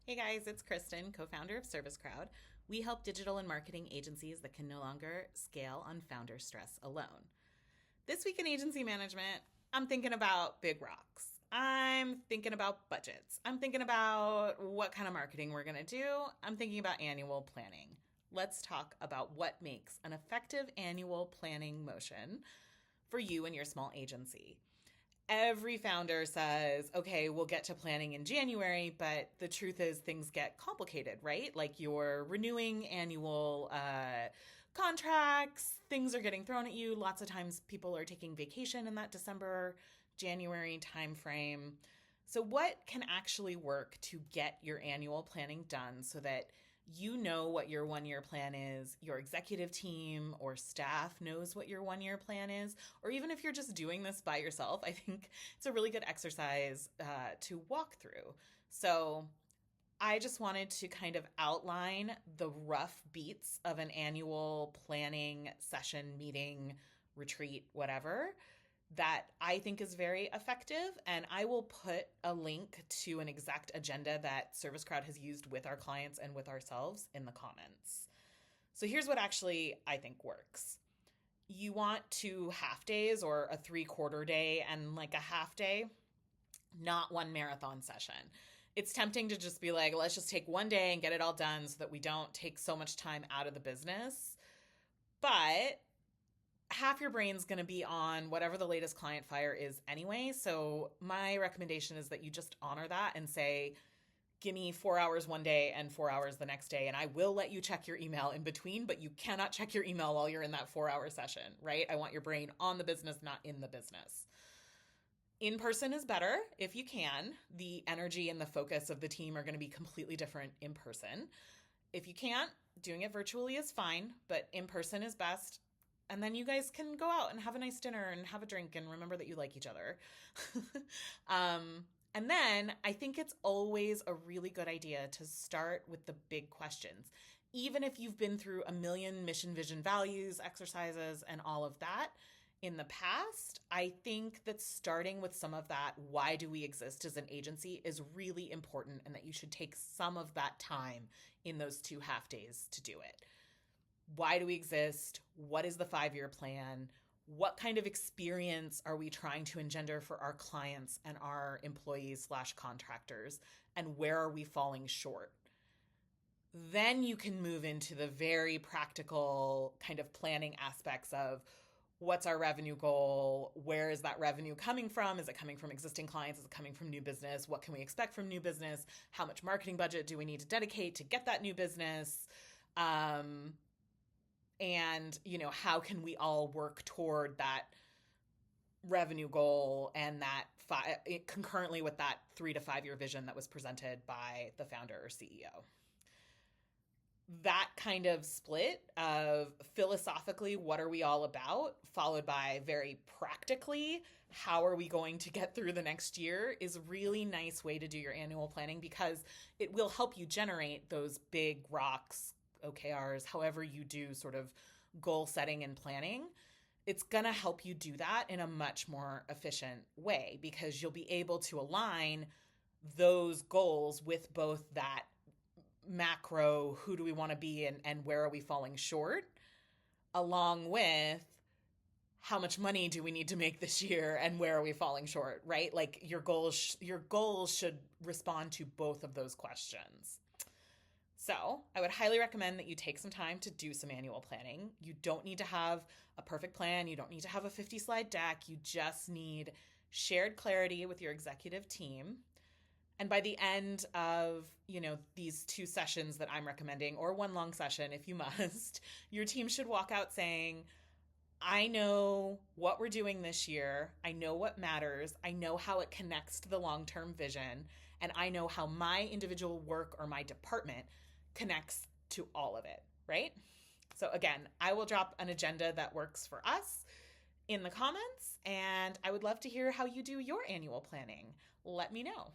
Hey guys, it's Kristin, co founder of ServiceCrowd. We help digital and marketing agencies that can no longer scale on founder stress alone. This week in agency management, I'm thinking about big rocks. I'm thinking about budgets. I'm thinking about what kind of marketing we're going to do. I'm thinking about annual planning. Let's talk about what makes an effective annual planning motion for you and your small agency. Every founder says, okay, we'll get to planning in January, but the truth is things get complicated, right? Like you're renewing annual contracts, things are getting thrown at you. Lots of times people are taking vacation in that December, January timeframe. So, what can actually work to get your annual planning done so that you know what your 1 year plan is, your executive team or staff knows what your 1 year plan is, or even if you're just doing this by yourself, I think it's a really good exercise to walk through. So I just wanted to kind of outline the rough beats of an annual planning session, meeting, retreat, whatever, that I think is very effective. And I will put a link to an exact agenda that ServiceCrowd has used with our clients and with ourselves in the comments. So here's what actually I think works. You want 2 half days or a 3/4 day and like a half day, not one marathon session. It's tempting to just be like, let's just take one day and get it all done so that we don't take so much time out of the business. But half your brain's going to be on whatever the latest client fire is anyway. So my recommendation is that you just honor that and say, give me 4 hours one day and 4 hours the next day. And I will let you check your email in between, but you cannot check your email while you're in that 4 hour session, right? I want your brain on the business, not in the business. In person is better if you can. The energy and the focus of the team are going to be completely different in person. If you can't, doing it virtually is fine, but in person is best. And then you guys can go out and have a nice dinner and have a drink and remember that you like each other. And then I think it's always a really good idea to start with the big questions. Even if you've been through a million mission, vision, values, exercises, and all of that in the past, I think that starting with some of that, why do we exist as an agency, is really important, and that you should take some of that time in those 2 half days to do it. Why do we exist? What is the 5 year plan? What kind of experience are we trying to engender for our clients and our employees / contractors? And where are we falling short? Then you can move into the very practical kind of planning aspects of what's our revenue goal? Where is that revenue coming from? Is it coming from existing clients? Is it coming from new business? What can we expect from new business? How much marketing budget do we need to dedicate to get that new business? And, how can we all work toward that revenue goal and that concurrently with that 3 to 5 year vision that was presented by the founder or CEO? That kind of split of philosophically, what are we all about, followed by very practically, how are we going to get through the next year, is a really nice way to do your annual planning, because it will help you generate those big rocks, OKRs, however you do sort of goal setting and planning. It's going to help you do that in a much more efficient way, because you'll be able to align those goals with both that macro, who do we want to be and where are we falling short, along with how much money do we need to make this year and where are we falling short, right? Like your goals should respond to both of those questions. So I would highly recommend that you take some time to do some annual planning. You don't need to have a perfect plan. You don't need to have a 50-slide deck. You just need shared clarity with your executive team. And by the end of, these 2 sessions that I'm recommending, or one long session if you must, your team should walk out saying, I know what we're doing this year. I know what matters. I know how it connects to the long-term vision. And I know how my individual work or my department connects to all of it, right? So again, I will drop an agenda that works for us in the comments, and I would love to hear how you do your annual planning. Let me know.